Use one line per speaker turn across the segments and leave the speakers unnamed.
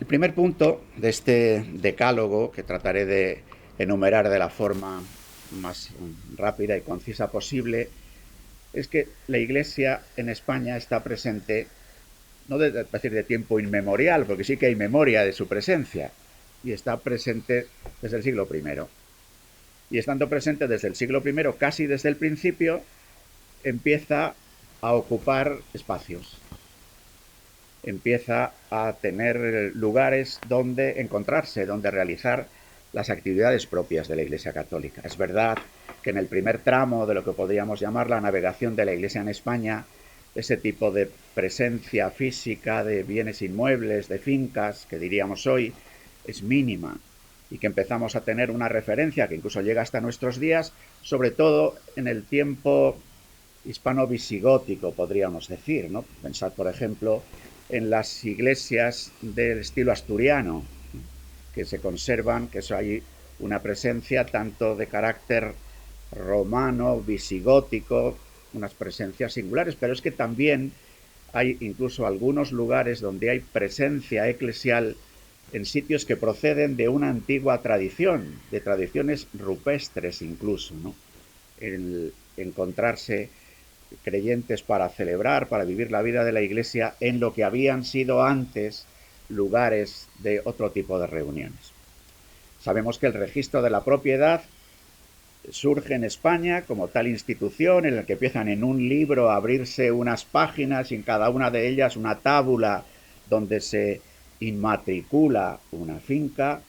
El primer punto de este decálogo, que trataré de enumerar de la forma más rápida y concisa posible, es que la Iglesia en España está presente, no de decir de tiempo inmemorial, porque sí que hay memoria de su presencia, y está presente desde el siglo I. Y estando presente desde el siglo I, casi desde el principio, empieza a ocupar espacios, empieza a tener lugares donde encontrarse, donde realizar las actividades propias de la Iglesia Católica. Es verdad que en el primer tramo de lo que podríamos llamar la navegación de la Iglesia en España, ese tipo de presencia física de bienes inmuebles, de fincas, que diríamos hoy, es mínima, y que empezamos a tener una referencia que incluso llega hasta nuestros días, sobre todo en el tiempo hispano-visigótico, podríamos decir, ¿no? Pensad, por ejemplo, en las iglesias del estilo asturiano, que se conservan, que eso hay una presencia tanto de carácter romano, visigótico, unas presencias singulares, pero es que también hay incluso algunos lugares donde hay presencia eclesial en sitios que proceden de una antigua tradición, de tradiciones rupestres incluso, ¿no? El encontrarse creyentes para celebrar, para vivir la vida de la Iglesia en lo que habían sido antes lugares de otro tipo de reuniones. Sabemos que el registro de la propiedad surge en España como tal institución en la que empiezan en un libro a abrirse unas páginas y en cada una de ellas una tábula donde se inmatricula una finca,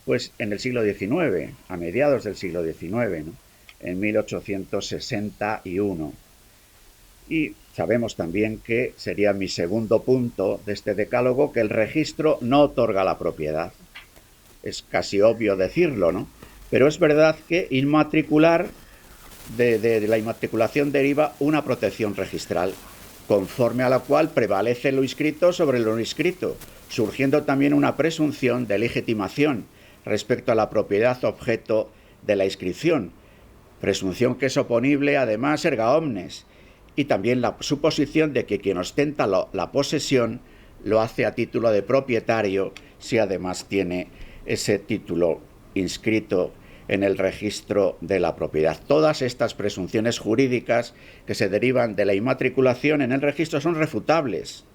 pues en el siglo XIX, a mediados del siglo XIX, ¿no? En 1861. Y sabemos también que sería mi segundo punto de este decálogo, que el registro no otorga la propiedad. Es casi obvio decirlo, ¿no? Pero es verdad que inmatricular, de la inmatriculación deriva una protección registral, conforme a la cual prevalece lo inscrito sobre lo no inscrito, surgiendo también una presunción de legitimación respecto a la propiedad objeto de la inscripción, presunción que es oponible además erga omnes, y también la suposición de que quien ostenta la posesión lo hace a título de propietario si además tiene ese título inscrito en el registro de la propiedad. Todas estas presunciones jurídicas que se derivan de la inmatriculación en el registro son refutables,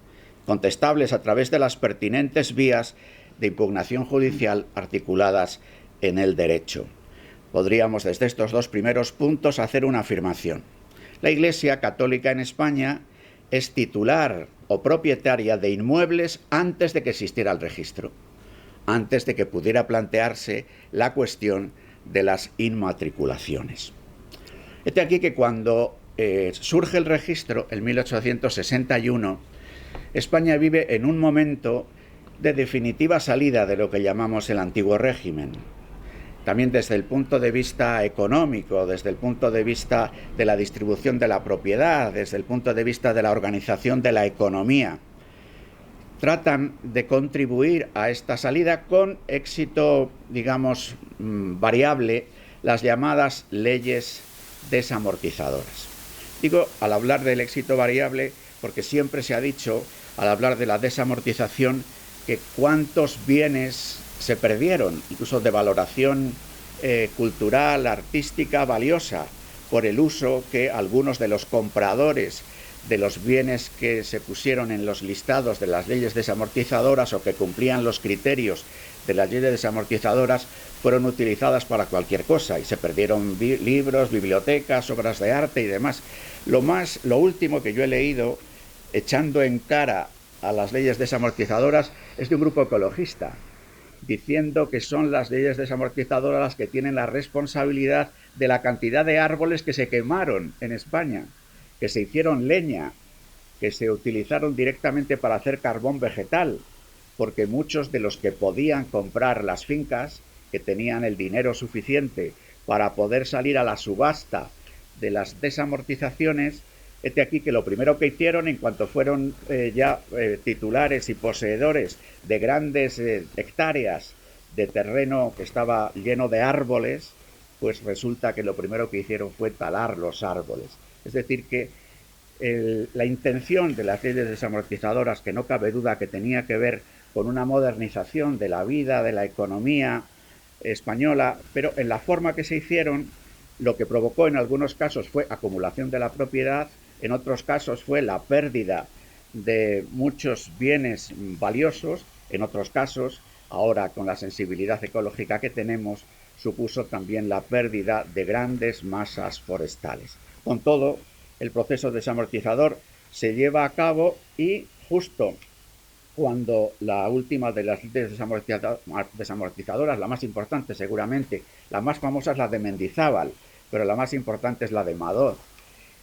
contestables a través de las pertinentes vías de impugnación judicial articuladas en el derecho. Podríamos desde estos dos primeros puntos hacer una afirmación. La Iglesia Católica en España es titular o propietaria de inmuebles antes de que existiera el registro, antes de que pudiera plantearse la cuestión de las inmatriculaciones. Este aquí que cuando surge el registro, en 1861, España vive en un momento de definitiva salida de lo que llamamos el antiguo régimen. También desde el punto de vista económico, desde el punto de vista de la distribución de la propiedad, desde el punto de vista de la organización de la economía. Tratan de contribuir a esta salida con éxito, digamos, variable, las llamadas leyes desamortizadoras. Digo, al hablar del éxito variable, porque siempre se ha dicho, al hablar de la desamortización, que cuántos bienes se perdieron, incluso de valoración cultural, artística, valiosa, por el uso que algunos de los compradores de los bienes que se pusieron en los listados de las leyes desamortizadoras o que cumplían los criterios de las leyes desamortizadoras fueron utilizadas para cualquier cosa y se perdieron libros, bibliotecas, obras de arte y demás. Lo último que yo he leído echando en cara a las leyes desamortizadoras es de un grupo ecologista, diciendo que son las leyes desamortizadoras las que tienen la responsabilidad de la cantidad de árboles que se quemaron en España, que se hicieron leña, que se utilizaron directamente para hacer carbón vegetal, porque muchos de los que podían comprar las fincas, que tenían el dinero suficiente para poder salir a la subasta de las desamortizaciones, este aquí que lo primero que hicieron en cuanto fueron titulares y poseedores de grandes hectáreas de terreno que estaba lleno de árboles, pues resulta que lo primero que hicieron fue talar los árboles. Es decir que la intención de las leyes desamortizadoras, que no cabe duda que tenía que ver con una modernización de la vida, de la economía española, pero en la forma que se hicieron, lo que provocó en algunos casos fue acumulación de la propiedad, en otros casos fue la pérdida de muchos bienes valiosos, en otros casos, ahora con la sensibilidad ecológica que tenemos, supuso también la pérdida de grandes masas forestales. Con todo, el proceso desamortizador se lleva a cabo y justo cuando la última de las leyes desamortizadoras, la más importante seguramente, la más famosa es la de Mendizábal, pero la más importante es la de Madoz.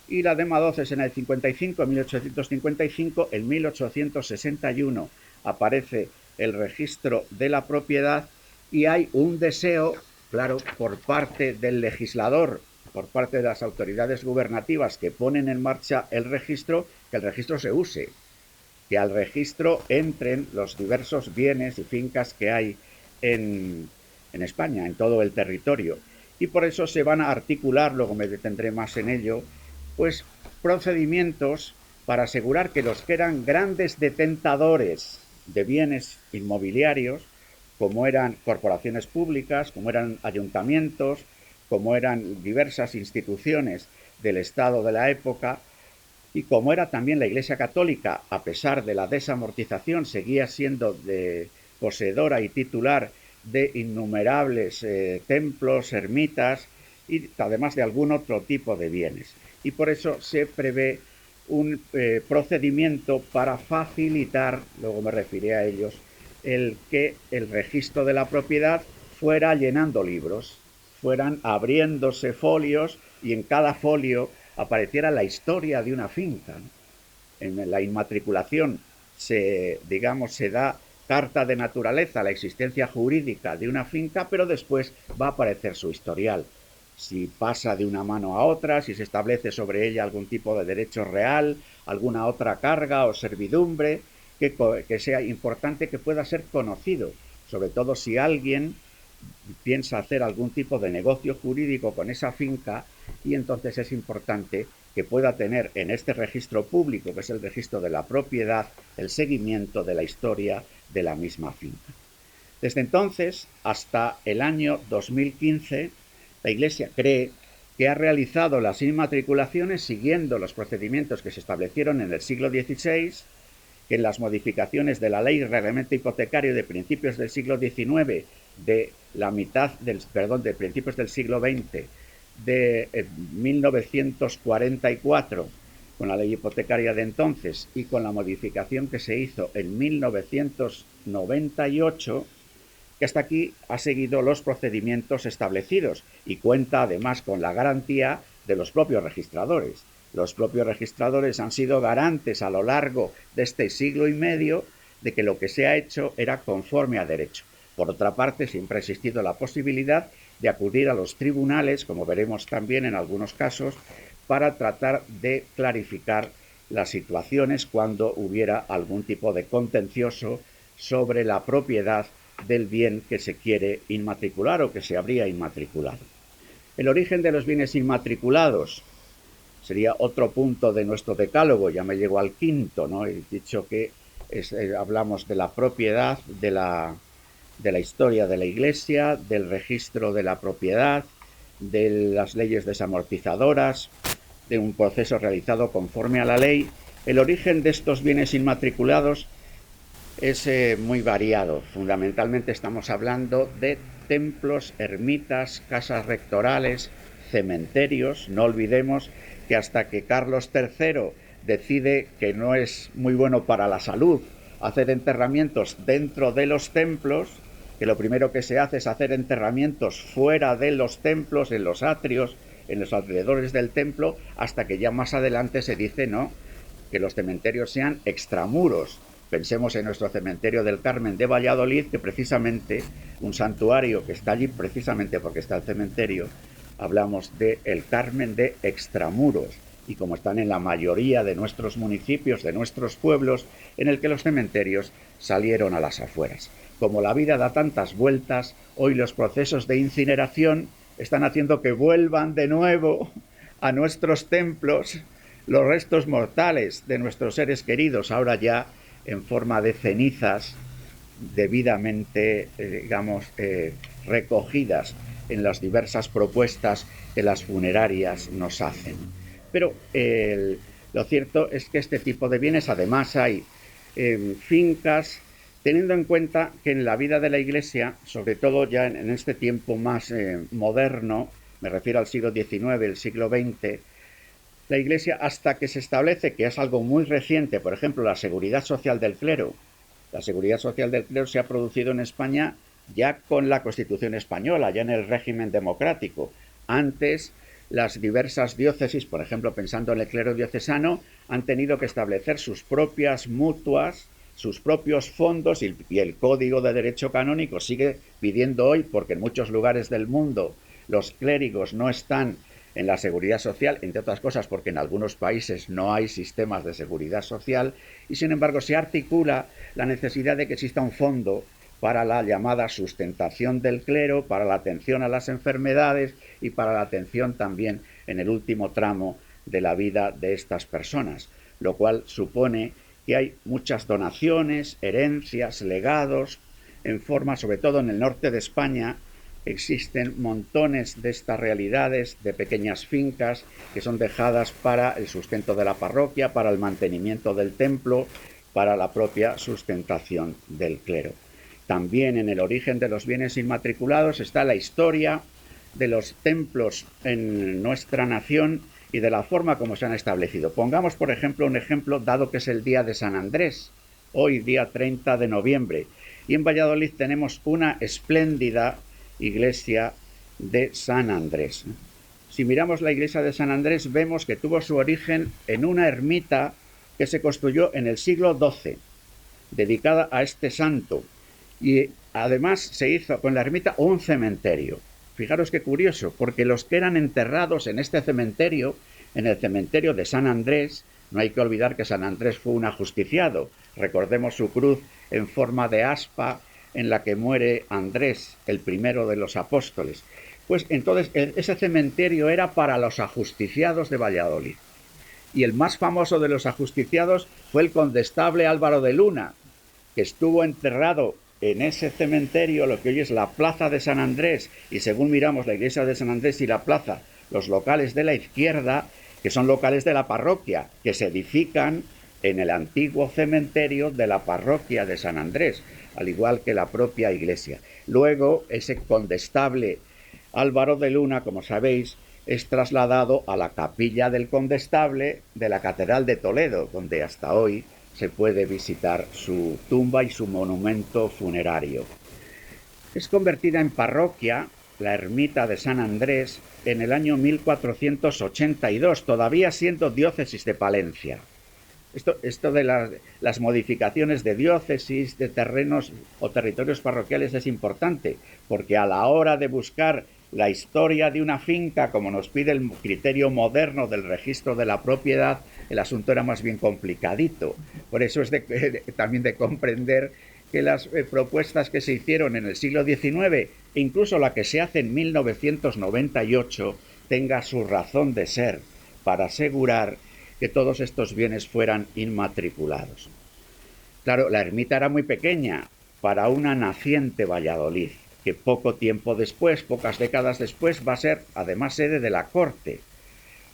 Y la de Madoz es en el 55, en 1855, en 1861 aparece el registro de la propiedad y hay un deseo, claro, por parte del legislador, por parte de las autoridades gubernativas que ponen en marcha el registro, que el registro se use, que al registro entren los diversos bienes y fincas que hay en España, en todo el territorio. Y por eso se van a articular, luego me detendré más en ello, pues procedimientos para asegurar que los que eran grandes detentadores de bienes inmobiliarios, como eran corporaciones públicas, como eran ayuntamientos, como eran diversas instituciones del Estado de la época, y como era también la Iglesia Católica, a pesar de la desamortización, seguía siendo poseedora y titular de innumerables templos, ermitas y además de algún otro tipo de bienes. Y por eso se prevé un procedimiento para facilitar, luego me referiré a ellos, el que el registro de la propiedad fuera llenando libros, fueran abriéndose folios y en cada folio apareciera la historia de una finca. En la inmatriculación se da carta de naturaleza, la existencia jurídica de una finca, pero después va a aparecer su historial. Si pasa de una mano a otra, si se establece sobre ella algún tipo de derecho real, alguna otra carga o servidumbre, que sea importante que pueda ser conocido, sobre todo si alguien piensa hacer algún tipo de negocio jurídico con esa finca, y entonces es importante que pueda tener en este registro público, que es el registro de la propiedad, el seguimiento de la historia de la misma finca. Desde entonces hasta el año 2015, la Iglesia cree que ha realizado las inmatriculaciones siguiendo los procedimientos que se establecieron en el siglo XVI, que en las modificaciones de la ley y reglamento hipotecario de principios del siglo XIX, de principios del siglo XX, de 1944, con la ley hipotecaria de entonces y con la modificación que se hizo en 1998, que hasta aquí ha seguido los procedimientos establecidos y cuenta además con la garantía de los propios registradores. Los propios registradores han sido garantes a lo largo de este siglo y medio de que lo que se ha hecho era conforme a derecho. Por otra parte, siempre ha existido la posibilidad de acudir a los tribunales, como veremos también en algunos casos, para tratar de clarificar las situaciones cuando hubiera algún tipo de contencioso sobre la propiedad del bien que se quiere inmatricular o que se habría inmatriculado. El origen de los bienes inmatriculados sería otro punto de nuestro decálogo, ya me llego al quinto, ¿no? He dicho que hablamos de la propiedad, de la historia de la Iglesia, del registro de la propiedad, de las leyes desamortizadoras, de un proceso realizado conforme a la ley. El origen de estos bienes inmatriculados es muy variado. Fundamentalmente estamos hablando de templos, ermitas, casas rectorales, cementerios. No olvidemos que hasta que Carlos III decide que no es muy bueno para la salud hacer enterramientos dentro de los templos, que lo primero que se hace es hacer enterramientos fuera de los templos, en los atrios, en los alrededores del templo, hasta que ya más adelante se dice no, que los cementerios sean extramuros. Pensemos en nuestro cementerio del Carmen de Valladolid, que precisamente un santuario que está allí precisamente porque está el cementerio, hablamos del Carmen de extramuros, y como están en la mayoría de nuestros municipios, de nuestros pueblos, en el que los cementerios salieron a las afueras. Como la vida da tantas vueltas, hoy los procesos de incineración están haciendo que vuelvan de nuevo a nuestros templos los restos mortales de nuestros seres queridos, ahora ya en forma de cenizas debidamente, recogidas en las diversas propuestas que las funerarias nos hacen. Pero lo cierto es que este tipo de bienes, además hay fincas, teniendo en cuenta que en la vida de la Iglesia, sobre todo ya en este tiempo más moderno, me refiero al siglo XIX, el siglo XX, la Iglesia, hasta que se establece, que es algo muy reciente, por ejemplo, la seguridad social del clero. La seguridad social del clero se ha producido en España ya con la Constitución española, ya en el régimen democrático. Antes, las diversas diócesis, por ejemplo, pensando en el clero diocesano, han tenido que establecer sus propias mutuas, sus propios fondos, y el Código de Derecho Canónico sigue pidiendo hoy, porque en muchos lugares del mundo los clérigos no están en la seguridad social, entre otras cosas porque en algunos países no hay sistemas de seguridad social, y sin embargo se articula la necesidad de que exista un fondo para la llamada sustentación del clero, para la atención a las enfermedades y para la atención también en el último tramo de la vida de estas personas, lo cual supone que hay muchas donaciones, herencias, legados, en forma, sobre todo en el norte de España, existen montones de estas realidades de pequeñas fincas que son dejadas para el sustento de la parroquia, para el mantenimiento del templo, para la propia sustentación del clero. También en el origen de los bienes inmatriculados está la historia de los templos en nuestra nación y de la forma como se han establecido. Pongamos, por ejemplo, un ejemplo, dado que es el día de San Andrés, hoy día 30 de noviembre, y en Valladolid tenemos una espléndida iglesia de San Andrés. Si miramos la iglesia de San Andrés, vemos que tuvo su origen en una ermita que se construyó en el siglo XII, dedicada a este santo, y además se hizo con la ermita un cementerio. Fijaros qué curioso, porque los que eran enterrados en este cementerio, en el cementerio de San Andrés, no hay que olvidar que San Andrés fue un ajusticiado. Recordemos su cruz en forma de aspa en la que muere Andrés, el primero de los apóstoles. Pues entonces ese cementerio era para los ajusticiados de Valladolid. Y el más famoso de los ajusticiados fue el condestable Álvaro de Luna, que estuvo enterrado en ese cementerio, lo que hoy es la plaza de San Andrés, y según miramos la iglesia de San Andrés y la plaza, los locales de la izquierda, que son locales de la parroquia, que se edifican en el antiguo cementerio de la parroquia de San Andrés, al igual que la propia iglesia. Luego, ese condestable Álvaro de Luna, como sabéis, es trasladado a la capilla del condestable de la Catedral de Toledo, donde hasta hoy se puede visitar su tumba y su monumento funerario. Es convertida en parroquia la ermita de San Andrés en el año 1482, todavía siendo diócesis de Palencia. Esto de las modificaciones de diócesis, de terrenos o territorios parroquiales es importante, porque a la hora de buscar la historia de una finca, como nos pide el criterio moderno del registro de la propiedad, el asunto era más bien complicadito. Por eso es también de comprender que las propuestas que se hicieron en el siglo XIX, e incluso la que se hace en 1998, tenga su razón de ser para asegurar que todos estos bienes fueran inmatriculados. Claro, la ermita era muy pequeña para una naciente Valladolid, que poco tiempo después, pocas décadas después, va a ser además sede de la corte.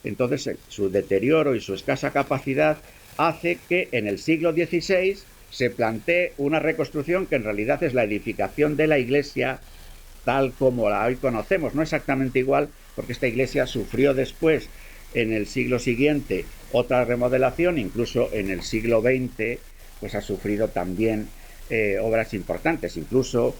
Entonces, su deterioro y su escasa capacidad hace que en el siglo XVI se plantee una reconstrucción que en realidad es la edificación de la iglesia tal como la hoy conocemos. No exactamente igual, porque esta iglesia sufrió después, en el siglo siguiente, otra remodelación, incluso en el siglo XX, pues ha sufrido también obras importantes. Incluso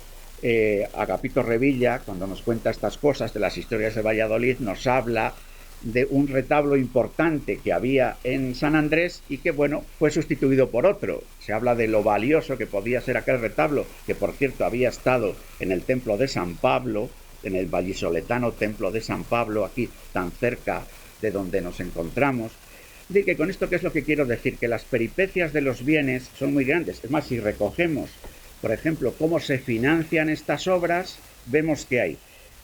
Agapito Revilla, cuando nos cuenta estas cosas de las historias de Valladolid, nos habla de un retablo importante que había en San Andrés y que, bueno, fue sustituido por otro. Se habla de lo valioso que podía ser aquel retablo, que por cierto había estado en el templo de San Pablo, en el vallisoletano templo de San Pablo, aquí tan cerca de donde nos encontramos. De que con esto, ¿qué es lo que quiero decir? Que las peripecias de los bienes son muy grandes. Es más, si recogemos, por ejemplo, cómo se financian estas obras, vemos que hay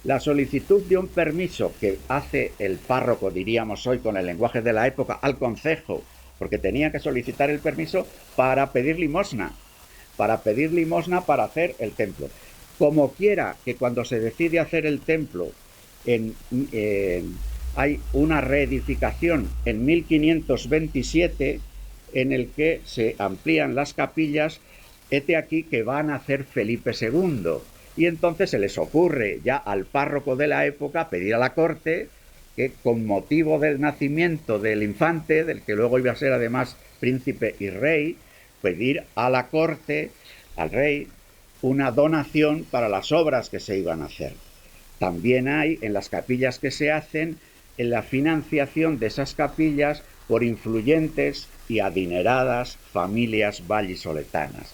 la solicitud de un permiso que hace el párroco, diríamos hoy con el lenguaje de la época, al concejo, porque tenía que solicitar el permiso para pedir limosna, para pedir limosna para hacer el templo. Como quiera que cuando se decide hacer el templo hay una reedificación en 1527 en el que se amplían las capillas, hete aquí que van a hacer Felipe II. Y entonces se les ocurre ya al párroco de la época pedir a la corte que con motivo del nacimiento del infante, del que luego iba a ser además príncipe y rey, pedir a la corte, al rey, una donación para las obras que se iban a hacer. También hay en las capillas que se hacen en la financiación de esas capillas por influyentes y adineradas familias vallisoletanas.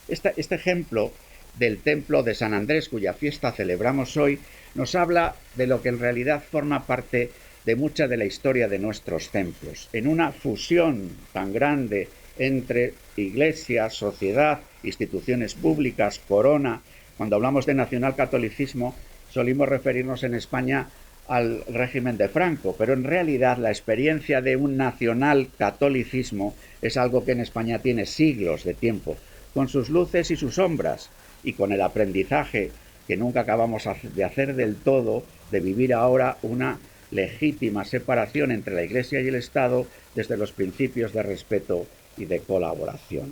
Este ejemplo del templo de San Andrés, cuya fiesta celebramos hoy, nos habla de lo que en realidad forma parte de mucha de la historia de nuestros templos, en una fusión tan grande entre iglesia, sociedad, instituciones públicas, corona. Cuando hablamos de nacionalcatolicismo, solimos referirnos en España al régimen de Franco, pero en realidad la experiencia de un nacionalcatolicismo es algo que en España tiene siglos de tiempo, con sus luces y sus sombras, y con el aprendizaje que nunca acabamos de hacer del todo, de vivir ahora una legítima separación entre la Iglesia y el Estado desde los principios de respeto y de colaboración.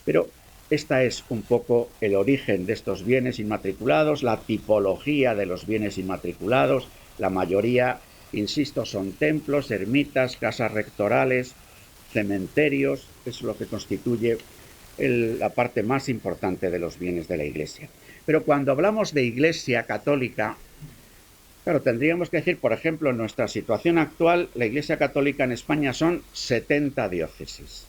Pero esta es un poco el origen de estos bienes inmatriculados, la tipología de los bienes inmatriculados. La mayoría, insisto, son templos, ermitas, casas rectorales, cementerios. Es lo que constituye la parte más importante de los bienes de la Iglesia. Pero cuando hablamos de Iglesia católica, claro, tendríamos que decir, por ejemplo, en nuestra situación actual, la Iglesia católica en España son 70 diócesis.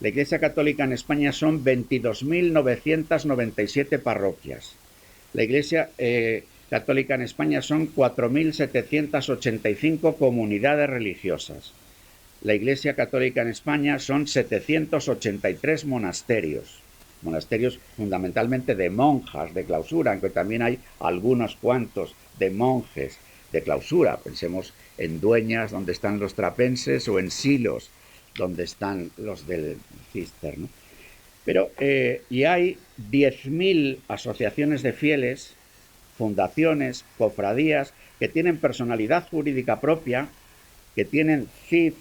La Iglesia católica en España son 22.997 parroquias. La Iglesia católica en España son 4.785 comunidades religiosas. La Iglesia católica en España son 783 monasterios. Monasterios fundamentalmente de monjas de clausura, aunque también hay algunos cuantos de monjes de clausura. Pensemos en Dueñas, donde están los trapenses, o en Silos, donde están los del Cister, ¿no? Pero, y hay 10.000 asociaciones de fieles, fundaciones, cofradías, que tienen personalidad jurídica propia, que tienen CIF,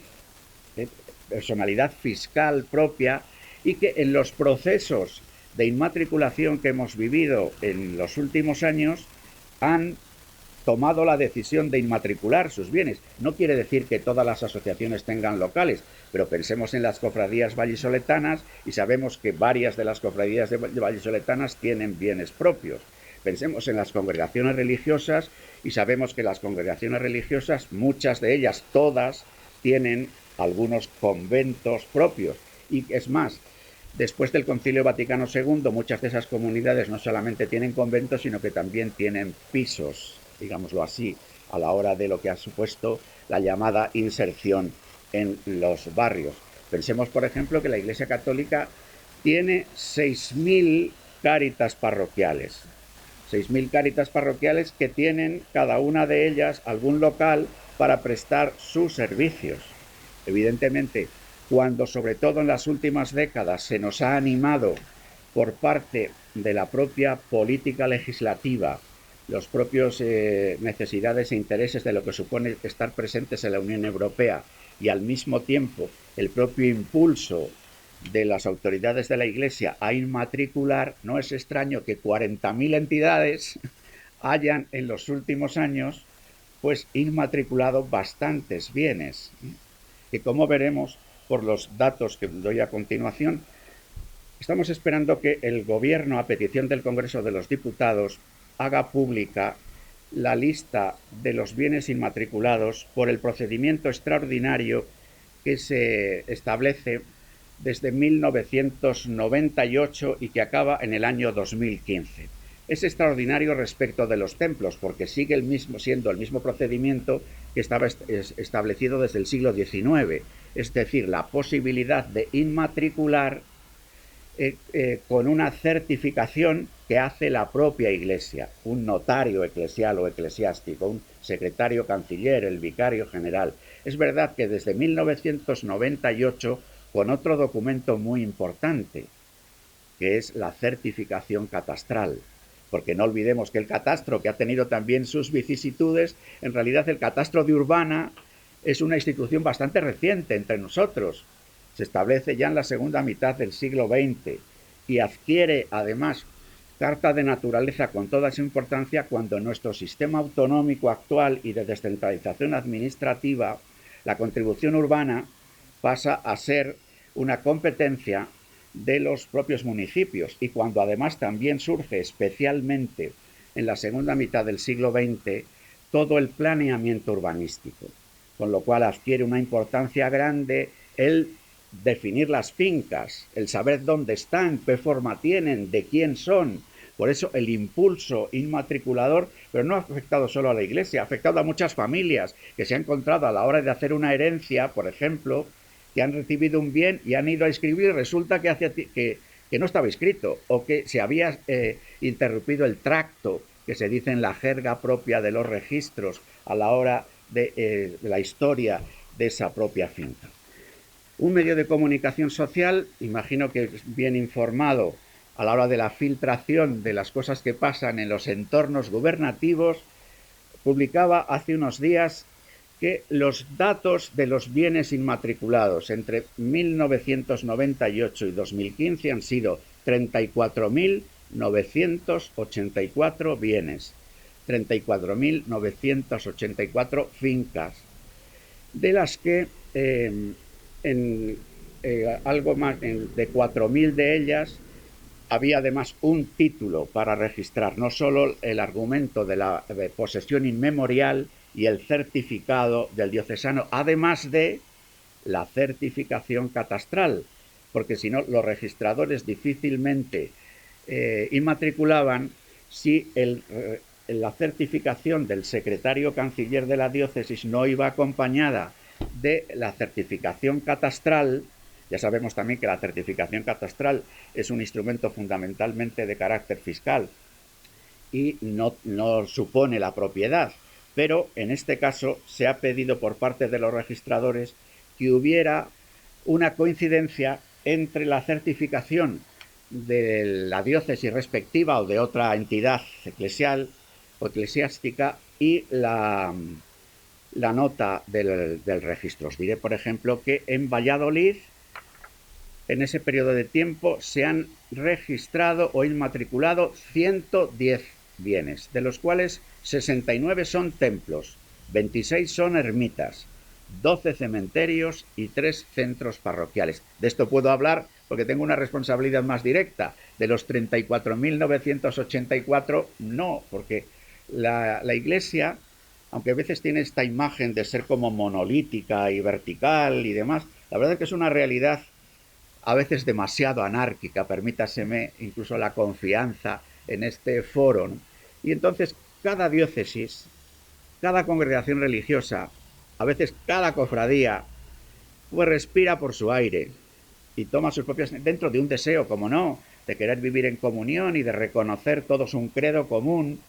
personalidad fiscal propia, y que en los procesos de inmatriculación que hemos vivido en los últimos años han tomado la decisión de inmatricular sus bienes. No quiere decir que todas las asociaciones tengan locales, pero pensemos en las cofradías vallisoletanas y sabemos que varias de las cofradías vallisoletanas tienen bienes propios. Pensemos en las congregaciones religiosas y sabemos que las congregaciones religiosas, muchas de ellas, todas, tienen algunos conventos propios. Y es más, después del Concilio Vaticano II, muchas de esas comunidades no solamente tienen conventos, sino que también tienen pisos, digámoslo así, a la hora de lo que ha supuesto la llamada inserción en los barrios. Pensemos, por ejemplo, que la Iglesia Católica tiene 6.000 cáritas parroquiales. 6.000 cáritas parroquiales que tienen cada una de ellas algún local para prestar sus servicios. Evidentemente, cuando sobre todo en las últimas décadas se nos ha animado por parte de la propia política legislativa, los propios necesidades e intereses de lo que supone estar presentes en la Unión Europea y al mismo tiempo el propio impulso de las autoridades de la Iglesia a inmatricular, no es extraño que 40.000 entidades hayan en los últimos años pues inmatriculado bastantes bienes, que como veremos por los datos que doy a continuación, estamos esperando que el Gobierno, a petición del Congreso de los Diputados, haga pública la lista de los bienes inmatriculados por el procedimiento extraordinario que se establece desde 1998 y que acaba en el año 2015. Es extraordinario respecto de los templos porque sigue siendo el mismo procedimiento que estaba establecido desde el siglo XIX, es decir, la posibilidad de inmatricular con una certificación que hace la propia Iglesia, un notario eclesial o eclesiástico, un secretario canciller, el vicario general. Es verdad que desde 1998, con otro documento muy importante, que es la certificación catastral. Porque no olvidemos que el catastro, que ha tenido también sus vicisitudes, en realidad el catastro de Urbana es una institución bastante reciente entre nosotros. Se establece ya en la segunda mitad del siglo XX y adquiere además carta de naturaleza con toda su importancia cuando en nuestro sistema autonómico actual y de descentralización administrativa, la contribución urbana pasa a ser una competencia de los propios municipios y cuando además también surge especialmente en la segunda mitad del siglo XX todo el planeamiento urbanístico, con lo cual adquiere una importancia grande el definir las fincas, el saber dónde están, qué forma tienen, de quién son. Por eso el impulso inmatriculador, pero no ha afectado solo a la Iglesia, ha afectado a muchas familias que se han encontrado a la hora de hacer una herencia, por ejemplo, que han recibido un bien y han ido a inscribir y resulta que no estaba inscrito o que se había interrumpido el tracto, que se dice en la jerga propia de los registros a la hora de la historia de esa propia finca. Un medio de comunicación social, imagino que es bien informado a la hora de la filtración de las cosas que pasan en los entornos gubernativos, publicaba hace unos días que los datos de los bienes inmatriculados entre 1998 y 2015 han sido 34.984 bienes, 34.984 fincas, de las que algo más de 4.000 de ellas había además un título para registrar, no solo el argumento de la posesión inmemorial y el certificado del diocesano, además de la certificación catastral, porque si no, los registradores difícilmente inmatriculaban si la certificación del secretario canciller de la diócesis no iba acompañada de la certificación catastral. Ya sabemos también que la certificación catastral es un instrumento fundamentalmente de carácter fiscal y no supone la propiedad, pero en este caso se ha pedido por parte de los registradores que hubiera una coincidencia entre la certificación de la diócesis respectiva o de otra entidad eclesial o eclesiástica y la nota del registro. Os diré, por ejemplo, que en Valladolid, en ese periodo de tiempo, se han registrado o inmatriculado 110 bienes, de los cuales 69 son templos, 26 son ermitas, 12 cementerios y 3 centros parroquiales. De esto puedo hablar porque tengo una responsabilidad más directa. De los 34.984, no, porque la Iglesia, aunque a veces tiene esta imagen de ser como monolítica y vertical y demás, la verdad es que es una realidad a veces demasiado anárquica, permítaseme incluso la confianza en este foro, ¿no? Y entonces cada diócesis, cada congregación religiosa, a veces cada cofradía, pues respira por su aire y toma sus propias, dentro de un deseo, como no, de querer vivir en comunión y de reconocer todos un credo común,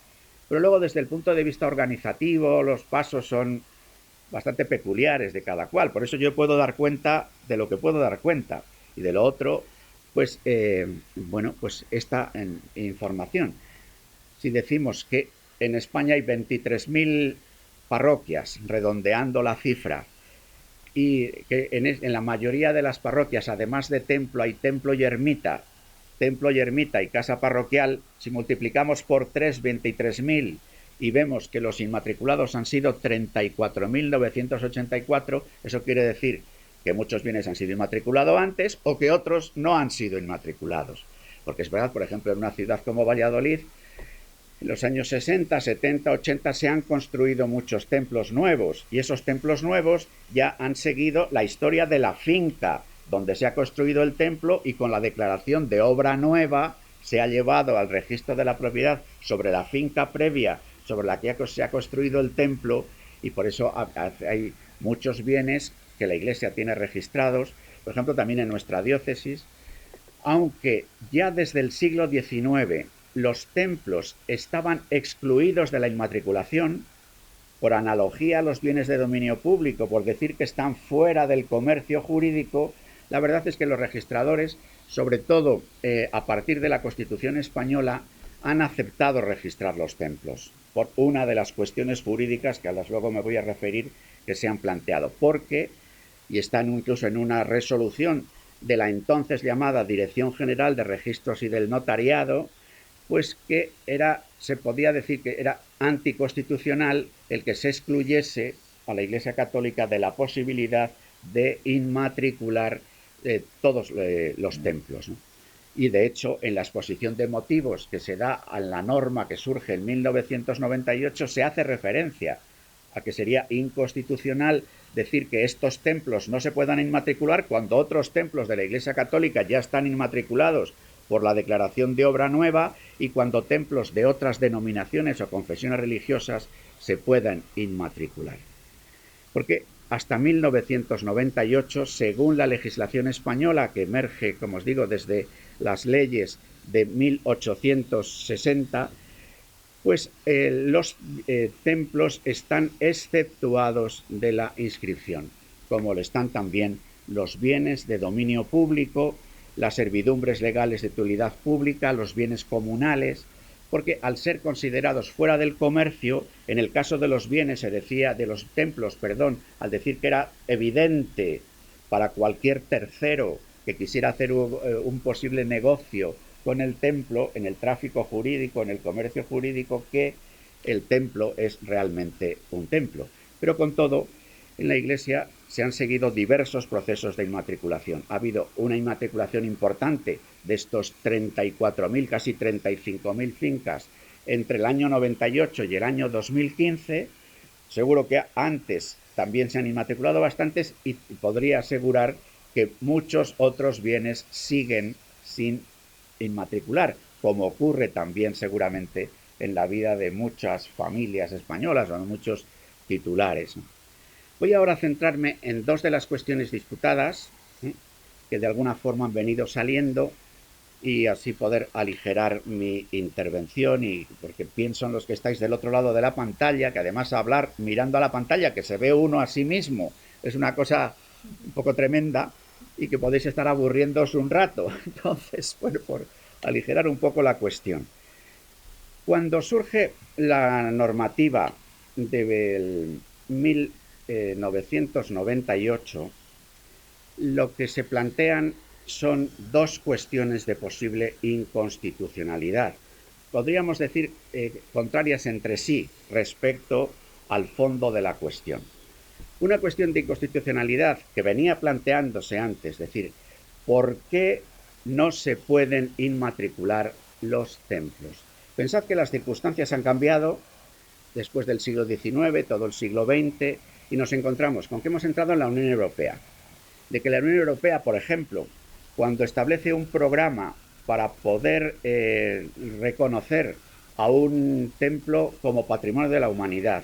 pero luego desde el punto de vista organizativo los pasos son bastante peculiares de cada cual. Por eso yo puedo dar cuenta de lo que puedo dar cuenta y de lo otro, pues, bueno, pues esta información. Si decimos que en España hay 23.000 parroquias, redondeando la cifra, y que en la mayoría de las parroquias, además de templo, hay templo y ermita y casa parroquial, si multiplicamos por 3, 23.000, y vemos que los inmatriculados han sido 34.984, eso quiere decir que muchos bienes han sido inmatriculados antes o que otros no han sido inmatriculados. Porque es verdad, por ejemplo, en una ciudad como Valladolid, en los años 60, 70, 80 se han construido muchos templos nuevos y esos templos nuevos ya han seguido la historia de la finca donde se ha construido el templo y con la declaración de obra nueva se ha llevado al registro de la propiedad sobre la finca previa sobre la que se ha construido el templo y por eso hay muchos bienes que la Iglesia tiene registrados, por ejemplo también en nuestra diócesis, aunque ya desde el siglo XIX los templos estaban excluidos de la inmatriculación, por analogía a los bienes de dominio público, por decir que están fuera del comercio jurídico, la verdad es que los registradores sobre todo a partir de la Constitución española, han aceptado registrar los templos, por una de las cuestiones jurídicas que a las luego me voy a referir que se han planteado, porque, y están incluso en una resolución de la entonces llamada Dirección General de Registros y del Notariado, pues que se podía decir que era anticonstitucional el que se excluyese a la Iglesia Católica de la posibilidad de inmatricular todos los templos, ¿no? Y de hecho, en la exposición de motivos que se da a la norma que surge en 1998, se hace referencia a que sería inconstitucional decir que estos templos no se puedan inmatricular cuando otros templos de la Iglesia Católica ya están inmatriculados por la declaración de obra nueva y cuando templos de otras denominaciones o confesiones religiosas se puedan inmatricular. Porque hasta 1998, según la legislación española, que emerge, como os digo, desde las leyes de 1860, pues los templos están exceptuados de la inscripción, como lo están también los bienes de dominio público, las servidumbres legales de utilidad pública, los bienes comunales, porque al ser considerados fuera del comercio, en el caso de los bienes, se decía, de los templos, perdón, al decir que era evidente para cualquier tercero que quisiera hacer un posible negocio con el templo, en el tráfico jurídico, en el comercio jurídico, que el templo es realmente un templo. Pero con todo, en la Iglesia se han seguido diversos procesos de inmatriculación. Ha habido una inmatriculación importante de estos 34.000, casi 35.000 fincas entre el año 98 y el año 2015. Seguro que antes también se han inmatriculado bastantes y podría asegurar que muchos otros bienes siguen sin inmatricular, como ocurre también seguramente en la vida de muchas familias españolas o de muchos titulares. Voy ahora a centrarme en dos de las cuestiones disputadas, que de alguna forma han venido saliendo, y así poder aligerar mi intervención, y porque pienso en los que estáis del otro lado de la pantalla, que además hablar mirando a la pantalla, que se ve uno a sí mismo, es una cosa un poco tremenda y que podéis estar aburriéndoos un rato. Entonces, bueno, por aligerar un poco la cuestión. Cuando surge la normativa del 1998, lo que se plantean son dos cuestiones de posible inconstitucionalidad. Podríamos decir contrarias entre sí respecto al fondo de la cuestión. Una cuestión de inconstitucionalidad que venía planteándose antes, es decir, ¿por qué no se pueden inmatricular los templos? Pensad que las circunstancias han cambiado después del siglo XIX, todo el siglo XX, y nos encontramos con que hemos entrado en la Unión Europea. De que la Unión Europea, por ejemplo, cuando establece un programa para poder reconocer a un templo como patrimonio de la humanidad,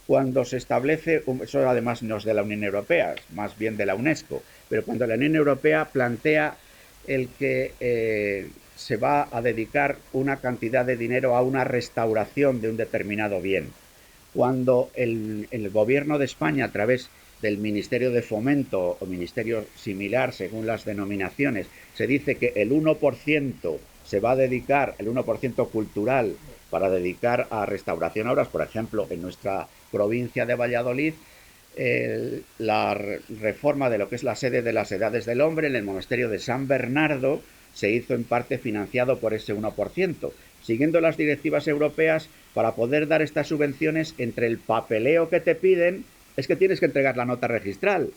cuando se establece, eso además no es de la Unión Europea, más bien de la UNESCO, pero cuando la Unión Europea plantea el que se va a dedicar una cantidad de dinero a una restauración de un determinado bien, cuando el gobierno de España, a través del Ministerio de Fomento o ministerio similar según las denominaciones, se dice que el 1% se va a dedicar, el 1% cultural, para dedicar a restauración obras, por ejemplo, en nuestra provincia de Valladolid, la reforma de lo que es la sede de las Edades del Hombre en el monasterio de San Bernardo se hizo en parte financiado por ese 1%, siguiendo las directivas europeas. Para poder dar estas subvenciones, entre el papeleo que te piden, es que tienes que entregar la nota registral.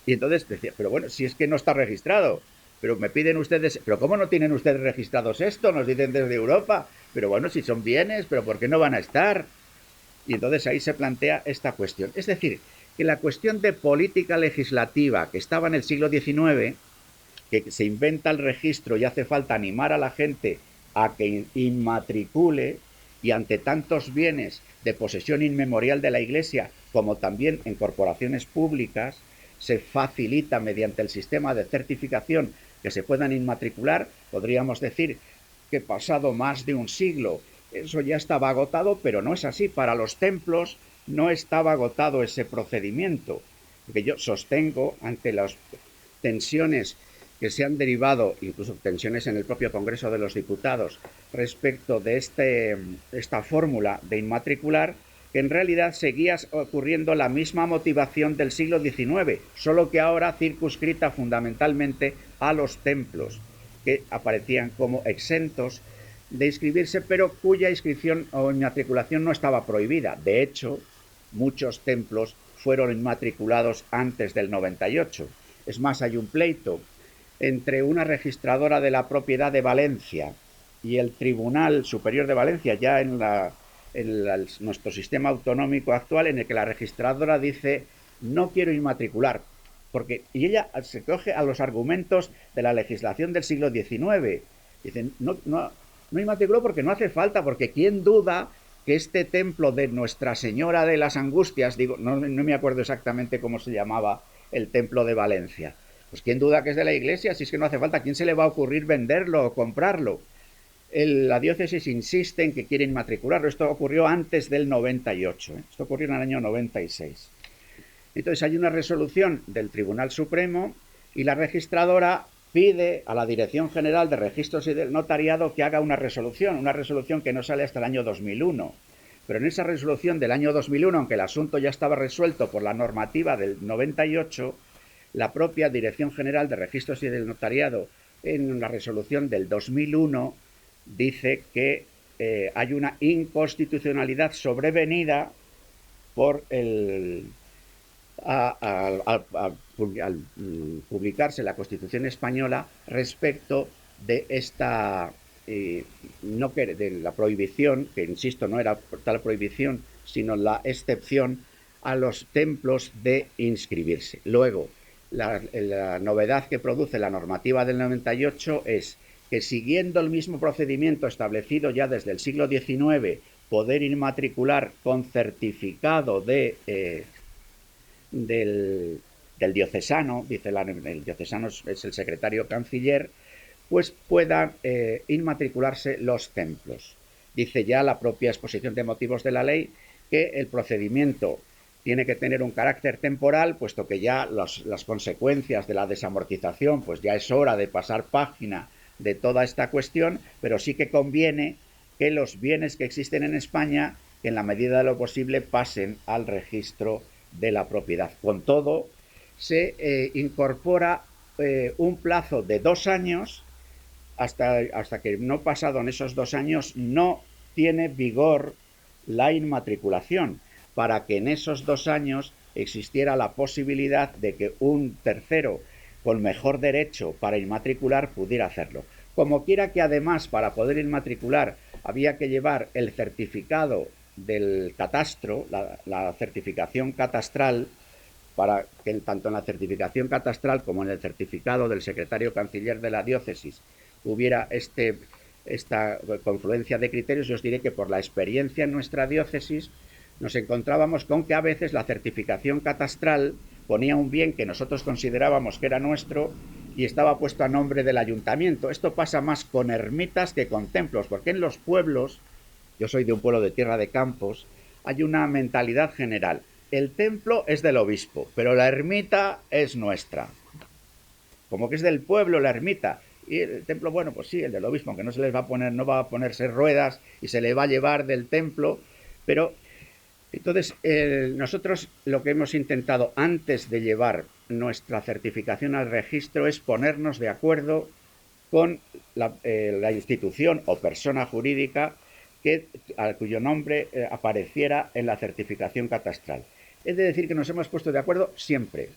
Y entonces decía, pero bueno, si es que no está registrado, pero me piden ustedes, pero ¿cómo no tienen ustedes registrados esto? Nos dicen desde Europa, pero bueno, si son bienes, pero ¿por qué no van a estar? Y entonces ahí se plantea esta cuestión. Es decir, que la cuestión de política legislativa que estaba en el siglo XIX, que se inventa el registro y hace falta animar a la gente a que inmatricule, y ante tantos bienes de posesión inmemorial de la Iglesia, como también en corporaciones públicas, se facilita mediante el sistema de certificación que se puedan inmatricular. Podríamos decir que pasado más de un siglo eso ya estaba agotado, pero no es así. Para los templos no estaba agotado ese procedimiento, porque yo sostengo, ante las tensiones que se han derivado, incluso tensiones en el propio Congreso de los Diputados, respecto de esta fórmula de inmatricular, que en realidad seguía ocurriendo la misma motivación del siglo XIX, solo que ahora circunscrita fundamentalmente a los templos, que aparecían como exentos de inscribirse, pero cuya inscripción o inmatriculación no estaba prohibida. De hecho, muchos templos fueron inmatriculados antes del 98. Es más, hay un pleito entre una registradora de la propiedad de Valencia y el Tribunal Superior de Valencia, ya en nuestro sistema autonómico actual, en el que la registradora dice no quiero inmatricular, y ella se coge a los argumentos de la legislación del siglo XIX. Dicen, no inmatriculó porque no hace falta, porque quién duda que este templo de Nuestra Señora de las Angustias, digo, no me acuerdo exactamente cómo se llamaba el templo de Valencia, pues quién duda que es de la Iglesia, si es que no hace falta, ¿quién se le va a ocurrir venderlo o comprarlo? La diócesis insiste en que quiere inmatricularlo. Esto ocurrió antes del 98, esto ocurrió en el año 96. Entonces hay una resolución del Tribunal Supremo y la registradora pide a la Dirección General de Registros y del Notariado que haga una resolución que no sale hasta el año 2001. Pero en esa resolución del año 2001, aunque el asunto ya estaba resuelto por la normativa del 98, la propia Dirección General de Registros y del Notariado, en la resolución del 2001, dice que hay una inconstitucionalidad sobrevenida por al publicarse la Constitución española respecto de esta de la prohibición, que insisto no era tal prohibición sino la excepción a los templos de inscribirse. Luego, la novedad que produce la normativa del 98 es que, siguiendo el mismo procedimiento establecido ya desde el siglo XIX, poder inmatricular con certificado del diocesano, dice el diocesano es el secretario canciller, pues puedan inmatricularse los templos. Dice ya la propia exposición de motivos de la ley que el procedimiento tiene que tener un carácter temporal, puesto que ya las consecuencias de la desamortización, pues ya es hora de pasar página de toda esta cuestión, pero sí que conviene que los bienes que existen en España, que en la medida de lo posible pasen al registro de la propiedad. Con todo, se incorpora un plazo de 2 años, hasta que no pasado en esos 2 años no tiene vigor la inmatriculación, para que en esos 2 años existiera la posibilidad de que un tercero con mejor derecho para inmatricular pudiera hacerlo. Como quiera que además para poder inmatricular había que llevar el certificado del catastro, la certificación catastral, para que tanto en la certificación catastral como en el certificado del secretario canciller de la diócesis hubiera esta confluencia de criterios. Yo os diré que por la experiencia en nuestra diócesis nos encontrábamos con que a veces la certificación catastral ponía un bien que nosotros considerábamos que era nuestro y estaba puesto a nombre del ayuntamiento. Esto pasa más con ermitas que con templos, porque en los pueblos, yo soy de un pueblo de Tierra de Campos, hay una mentalidad general. El templo es del obispo, pero la ermita es nuestra. Como que es del pueblo la ermita. Y el templo, bueno, pues sí, el del obispo, aunque no se les va a poner, no va a ponerse ruedas y se le va a llevar del templo, pero entonces nosotros lo que hemos intentado antes de llevar nuestra certificación al registro es ponernos de acuerdo con la institución o persona jurídica cuyo nombre apareciera en la certificación catastral. Es decir, que nos hemos puesto de acuerdo siempre,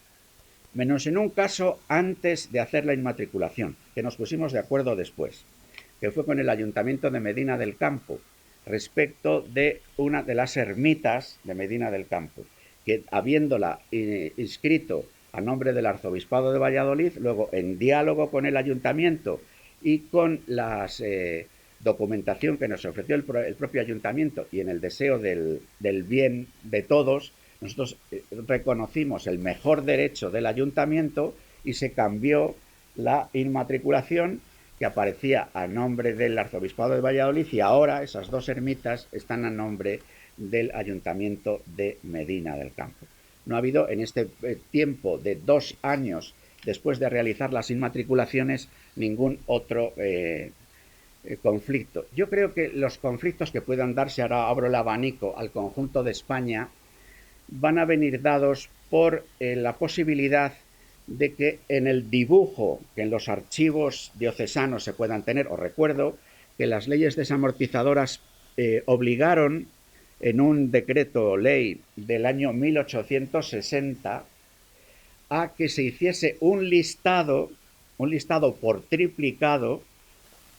menos en un caso antes de hacer la inmatriculación, que nos pusimos de acuerdo después, que fue con el Ayuntamiento de Medina del Campo, respecto de una de las ermitas de Medina del Campo, que habiéndola inscrito a nombre del Arzobispado de Valladolid, luego en diálogo con el Ayuntamiento y con la documentación que nos ofreció el propio Ayuntamiento y en el deseo del bien de todos, nosotros reconocimos el mejor derecho del Ayuntamiento y se cambió la inmatriculación, que aparecía a nombre del Arzobispado de Valladolid, y ahora esas 2 ermitas están a nombre del Ayuntamiento de Medina del Campo. No ha habido en este tiempo de 2 años después de realizar las inmatriculaciones, ningún otro conflicto. Yo creo que los conflictos que puedan darse, ahora abro el abanico al conjunto de España, van a venir dados por la posibilidad de que en el dibujo que en los archivos diocesanos se puedan tener, os recuerdo que las leyes desamortizadoras obligaron en un decreto ley del año 1860 a que se hiciese un listado por triplicado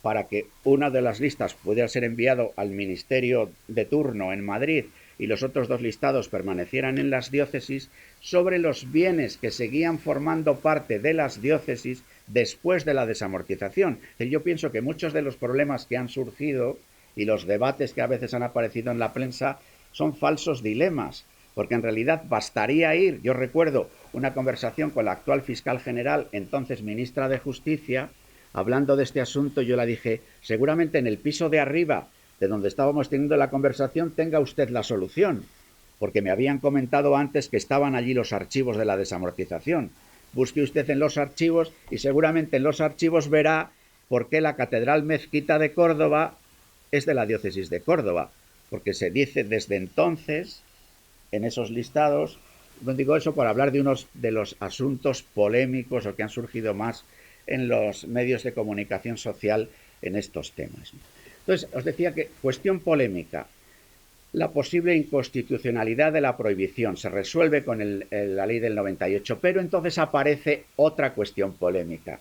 para que una de las listas pudiera ser enviado al ministerio de turno en Madrid y los otros dos listados permanecieran en las diócesis, sobre los bienes que seguían formando parte de las diócesis después de la desamortización. Yo pienso que muchos de los problemas que han surgido y los debates que a veces han aparecido en la prensa son falsos dilemas, porque en realidad bastaría ir. Yo recuerdo una conversación con la actual fiscal general, entonces ministra de Justicia, hablando de este asunto. Yo le dije, seguramente en el piso de arriba, de donde estábamos teniendo la conversación, tenga usted la solución, porque me habían comentado antes que estaban allí los archivos de la desamortización. Busque usted en los archivos y seguramente en los archivos verá por qué la Catedral Mezquita de Córdoba es de la diócesis de Córdoba, porque se dice desde entonces en esos listados. No digo eso por hablar de unos de los asuntos polémicos o que han surgido más en los medios de comunicación social en estos temas. Entonces, os decía que, cuestión polémica, la posible inconstitucionalidad de la prohibición se resuelve con la ley del 98, pero entonces aparece otra cuestión polémica,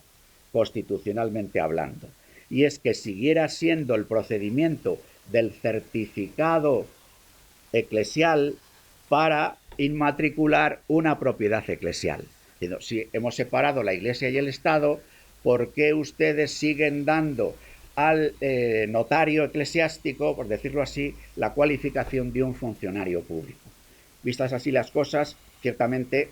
constitucionalmente hablando, y es que siguiera siendo el procedimiento del certificado eclesial para inmatricular una propiedad eclesial. Si hemos separado la Iglesia y el Estado, ¿por qué ustedes siguen dando al notario eclesiástico, por decirlo así, la cualificación de un funcionario público? Vistas así las cosas, ciertamente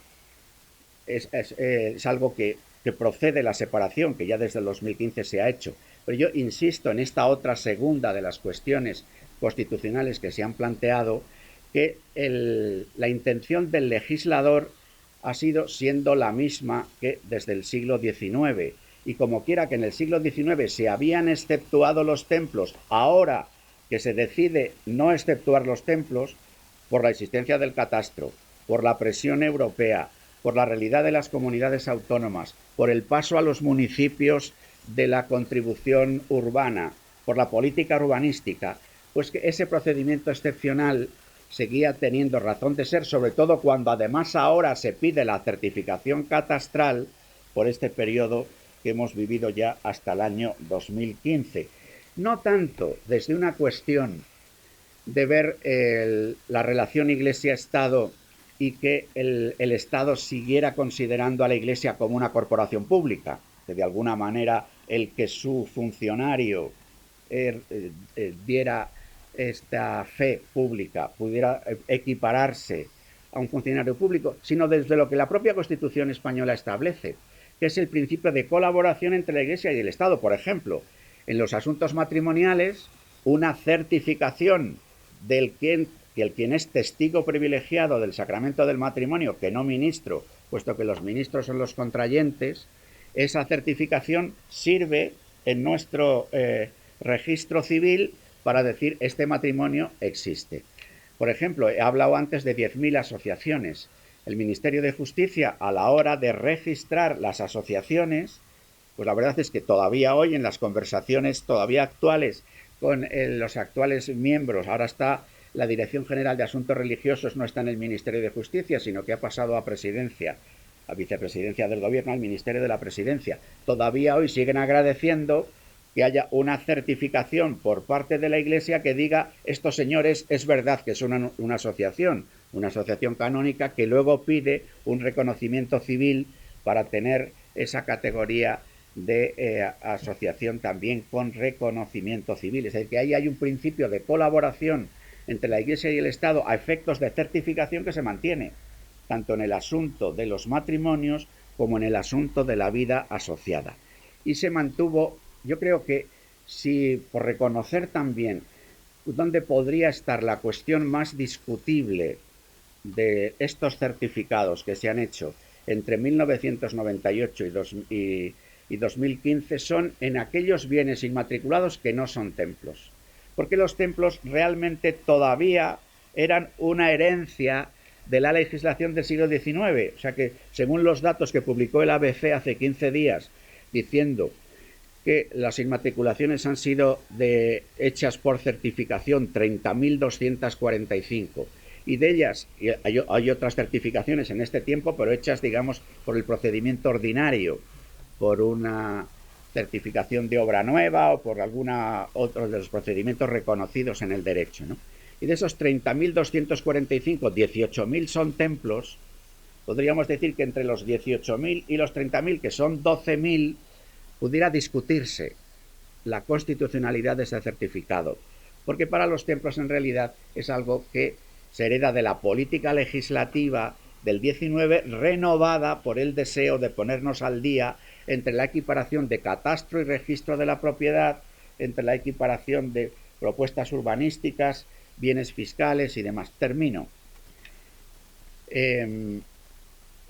es algo que procede la separación, que ya desde el 2015 se ha hecho. Pero yo insisto en esta otra segunda de las cuestiones constitucionales que se han planteado, que la intención del legislador ha sido siendo la misma que desde el siglo XIX. Y como quiera que en el siglo XIX se habían exceptuado los templos, ahora que se decide no exceptuar los templos por la existencia del catastro, por la presión europea, por la realidad de las comunidades autónomas, por el paso a los municipios de la contribución urbana, por la política urbanística, pues que ese procedimiento excepcional seguía teniendo razón de ser, sobre todo cuando además ahora se pide la certificación catastral por este periodo que hemos vivido ya hasta el año 2015. No tanto desde una cuestión de ver la relación Iglesia-Estado y que el Estado siguiera considerando a la Iglesia como una corporación pública, que de alguna manera el que su funcionario diera esta fe pública pudiera equipararse a un funcionario público, sino desde lo que la propia Constitución española establece, que es el principio de colaboración entre la Iglesia y el Estado. Por ejemplo, en los asuntos matrimoniales, una certificación del quien es testigo privilegiado del sacramento del matrimonio, que no ministro, puesto que los ministros son los contrayentes, esa certificación sirve en nuestro registro civil para decir este matrimonio existe. Por ejemplo, he hablado antes de 10.000 asociaciones. El Ministerio de Justicia, a la hora de registrar las asociaciones, pues la verdad es que todavía hoy en las conversaciones todavía actuales con los actuales miembros, ahora está la Dirección General de Asuntos Religiosos, no está en el Ministerio de Justicia, sino que ha pasado a Presidencia, a Vicepresidencia del Gobierno, al Ministerio de la Presidencia. Todavía hoy siguen agradeciendo que haya una certificación por parte de la Iglesia que diga, estos señores es verdad que son una asociación canónica, que luego pide un reconocimiento civil para tener esa categoría de asociación también con reconocimiento civil. Es decir, que ahí hay un principio de colaboración entre la Iglesia y el Estado a efectos de certificación que se mantiene, tanto en el asunto de los matrimonios como en el asunto de la vida asociada. Y se mantuvo. Yo creo que si por reconocer también dónde podría estar la cuestión más discutible de estos certificados que se han hecho, entre 1998 y 2015 son en aquellos bienes inmatriculados que no son templos. Porque los templos realmente todavía eran una herencia de la legislación del siglo XIX. O sea que, según los datos que publicó el ABC hace 15 días, diciendo que las inmatriculaciones han sido hechas por certificación 30.245 y de ellas hay otras certificaciones en este tiempo, pero hechas, digamos, por el procedimiento ordinario, por una certificación de obra nueva o por alguna otro de los procedimientos reconocidos en el derecho, ¿no? Y de esos 30.245, 18.000 son templos. Podríamos decir que entre los 18.000 y los 30.000, que son 12.000, pudiera discutirse la constitucionalidad de ese certificado, porque para los templos en realidad es algo que se hereda de la política legislativa del 19, renovada por el deseo de ponernos al día entre la equiparación de catastro y registro de la propiedad, entre la equiparación de propuestas urbanísticas, bienes fiscales y demás. Termino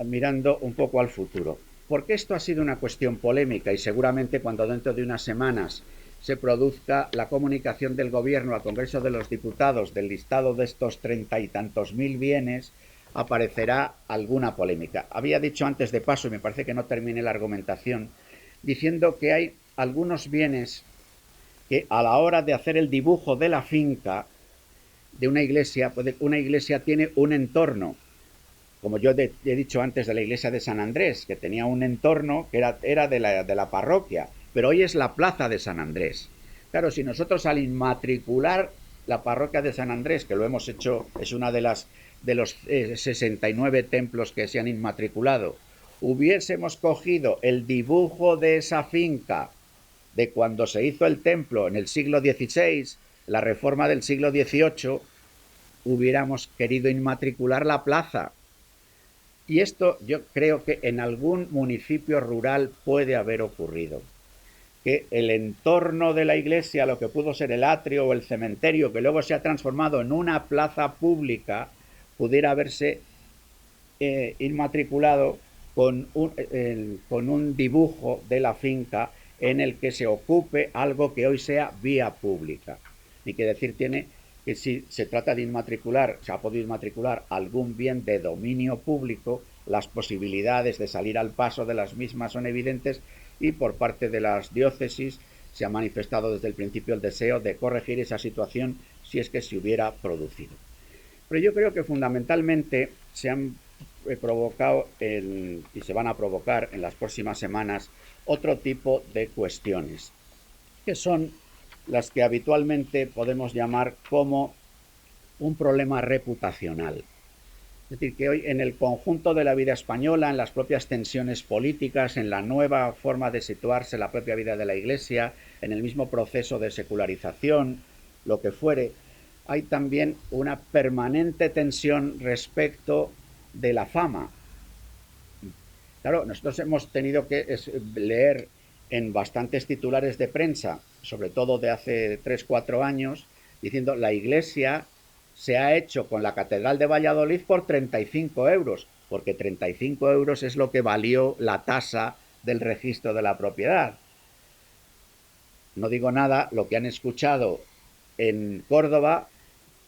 mirando un poco al futuro. Porque esto ha sido una cuestión polémica y seguramente cuando dentro de unas semanas se produzca la comunicación del Gobierno al Congreso de los Diputados del listado de estos 30 y tantos mil bienes, aparecerá alguna polémica. Había dicho antes de paso, y me parece que no terminé la argumentación, diciendo que hay algunos bienes que a la hora de hacer el dibujo de la finca de una iglesia tiene un entorno, como yo he dicho antes de la iglesia de San Andrés, que tenía un entorno que era de la parroquia, pero hoy es la plaza de San Andrés. Claro, si nosotros al inmatricular la parroquia de San Andrés, que lo hemos hecho, es una de los 69 templos que se han inmatriculado, hubiésemos cogido el dibujo de esa finca de cuando se hizo el templo en el siglo XVI, la reforma del siglo XVIII, hubiéramos querido inmatricular la plaza. Y esto yo creo que en algún municipio rural puede haber ocurrido. Que el entorno de la iglesia, lo que pudo ser el atrio o el cementerio, que luego se ha transformado en una plaza pública, pudiera haberse inmatriculado con un dibujo de la finca en el que se ocupe algo que hoy sea vía pública. Y que decir tiene que si se trata de inmatricular, se ha podido inmatricular algún bien de dominio público, las posibilidades de salir al paso de las mismas son evidentes y por parte de las diócesis se ha manifestado desde el principio el deseo de corregir esa situación si es que se hubiera producido. Pero yo creo que fundamentalmente se han provocado y se van a provocar en las próximas semanas otro tipo de cuestiones, que son las que habitualmente podemos llamar como un problema reputacional. Es decir, que hoy en el conjunto de la vida española, en las propias tensiones políticas, en la nueva forma de situarse la propia vida de la Iglesia, en el mismo proceso de secularización, lo que fuere, hay también una permanente tensión respecto de la fama. Claro, nosotros hemos tenido que leer en bastantes titulares de prensa, sobre todo de hace 3-4 años, diciendo la Iglesia se ha hecho con la Catedral de Valladolid por 35 euros, porque 35 euros es lo que valió la tasa del registro de la propiedad. No digo nada lo que han escuchado en Córdoba,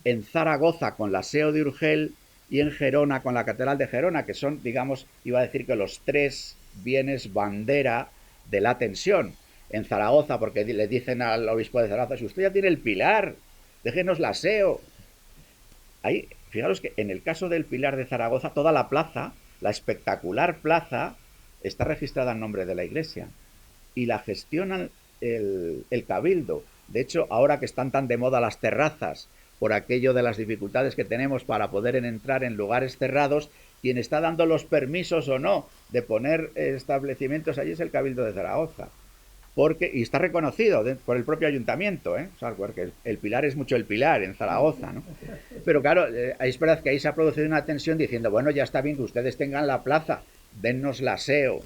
en Zaragoza con la SEO de Urgel y en Gerona con la Catedral de Gerona, que son, digamos, iba a decir que los 3 bienes bandera de la tensión. En Zaragoza, porque le dicen al obispo de Zaragoza, si usted ya tiene el Pilar, déjenos la SEO. Ahí, fijaros que en el caso del Pilar de Zaragoza, toda la plaza, la espectacular plaza, está registrada en nombre de la Iglesia y la gestiona el Cabildo. De hecho, ahora que están tan de moda las terrazas, por aquello de las dificultades que tenemos para poder entrar en lugares cerrados, quien está dando los permisos o no de poner establecimientos allí es el Cabildo de Zaragoza. Y está reconocido por el propio ayuntamiento, ¿eh? O sea, porque el Pilar es mucho el Pilar en Zaragoza, ¿no? Pero claro, es verdad que ahí se ha producido una tensión diciendo, bueno, ya está bien que ustedes tengan la plaza, dennos la SEO.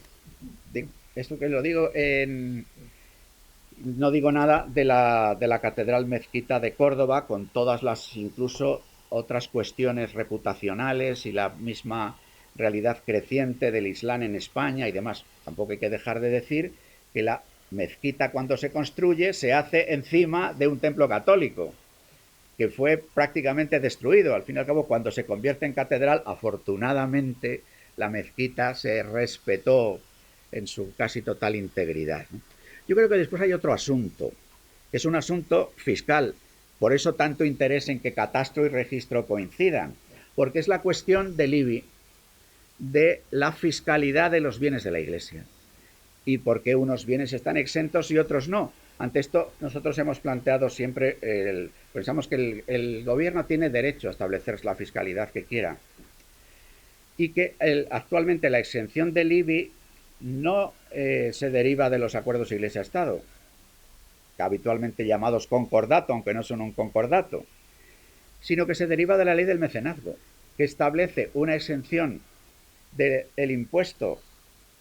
Esto que lo digo no digo nada de la Catedral Mezquita de Córdoba, con todas las, incluso otras cuestiones reputacionales y la misma realidad creciente del Islam en España y demás. Tampoco hay que dejar de decir que la mezquita, cuando se construye, se hace encima de un templo católico, que fue prácticamente destruido. Al fin y al cabo, cuando se convierte en catedral, afortunadamente la mezquita se respetó en su casi total integridad, ¿no? Yo creo que después hay otro asunto, que es un asunto fiscal. Por eso tanto interés en que catastro y registro coincidan, porque es la cuestión del IBI, de la fiscalidad de los bienes de la Iglesia, y por qué unos bienes están exentos y otros no. Ante esto, nosotros hemos planteado siempre, pensamos que el gobierno tiene derecho a establecer la fiscalidad que quiera, y que actualmente la exención del IBI no se deriva de los acuerdos Iglesia-Estado, habitualmente llamados concordato, aunque no son un concordato, sino que se deriva de la ley del mecenazgo, que establece una exención del impuesto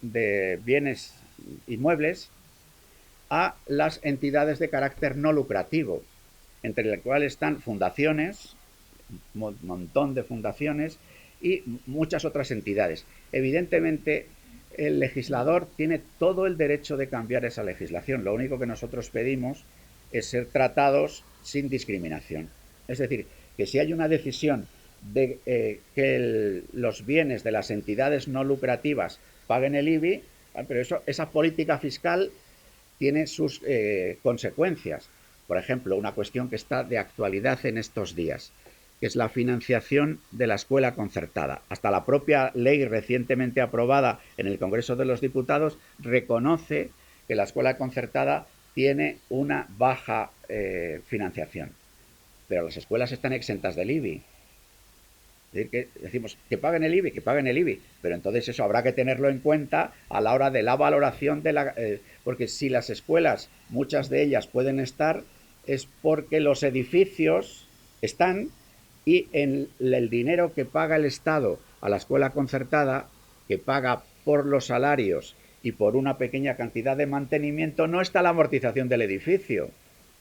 de bienes inmuebles a las entidades de carácter no lucrativo, entre las cuales están fundaciones, un montón de fundaciones y muchas otras entidades. Evidentemente, el legislador tiene todo el derecho de cambiar esa legislación. Lo único que nosotros pedimos es ser tratados sin discriminación. Es decir, que si hay una decisión de que los bienes de las entidades no lucrativas paguen el IBI, pero esa política fiscal tiene sus consecuencias. Por ejemplo, una cuestión que está de actualidad en estos días, que es la financiación de la escuela concertada. Hasta la propia ley recientemente aprobada en el Congreso de los Diputados reconoce que la escuela concertada tiene una baja financiación, pero las escuelas están exentas del IBI. Es decir, que decimos que paguen el IBI, pero entonces eso habrá que tenerlo en cuenta a la hora de la valoración de la... porque si las escuelas, muchas de ellas pueden estar, es porque los edificios están y en el dinero que paga el Estado a la escuela concertada, que paga por los salarios y por una pequeña cantidad de mantenimiento, no está la amortización del edificio.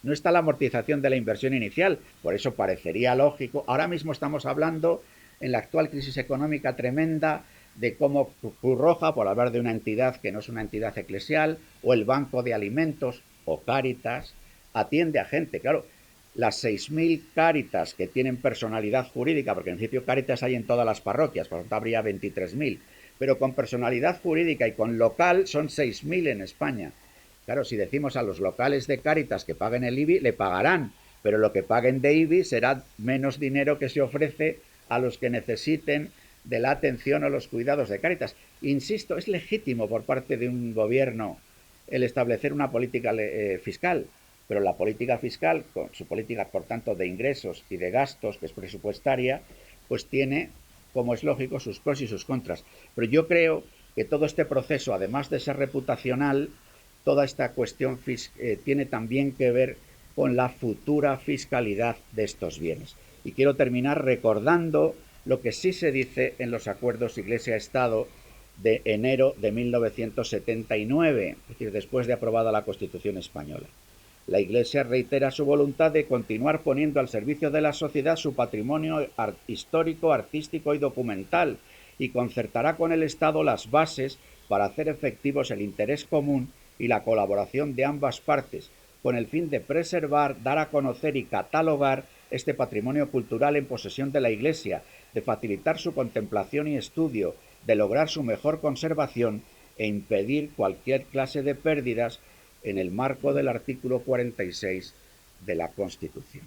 No está la amortización de la inversión inicial. Por eso parecería lógico. Ahora mismo estamos hablando, en la actual crisis económica tremenda, de cómo Cruz Roja, por hablar de una entidad que no es una entidad eclesial, o el Banco de Alimentos, o Cáritas, atiende a gente. Claro, las 6.000 Cáritas que tienen personalidad jurídica, porque en principio Cáritas hay en todas las parroquias, por lo tanto habría 23.000, pero con personalidad jurídica y con local son 6.000 en España. Claro, si decimos a los locales de Cáritas que paguen el IBI, le pagarán, pero lo que paguen de IBI será menos dinero que se ofrece a los que necesiten de la atención o los cuidados de Cáritas. Insisto, es legítimo por parte de un gobierno el establecer una política fiscal, pero la política fiscal, con su política, por tanto, de ingresos y de gastos, que es presupuestaria, pues tiene, como es lógico, sus pros y sus contras. Pero yo creo que todo este proceso, además de ser reputacional, toda esta cuestión tiene también que ver con la futura fiscalidad de estos bienes. Y quiero terminar recordando lo que sí se dice en los acuerdos Iglesia-Estado de enero de 1979, es decir, después de aprobada la Constitución española. La Iglesia reitera su voluntad de continuar poniendo al servicio de la sociedad su patrimonio histórico, artístico y documental, y concertará con el Estado las bases para hacer efectivos el interés común y la colaboración de ambas partes, con el fin de preservar, dar a conocer y catalogar este patrimonio cultural en posesión de la Iglesia, de facilitar su contemplación y estudio, de lograr su mejor conservación e impedir cualquier clase de pérdidas en el marco del artículo 46 de la Constitución.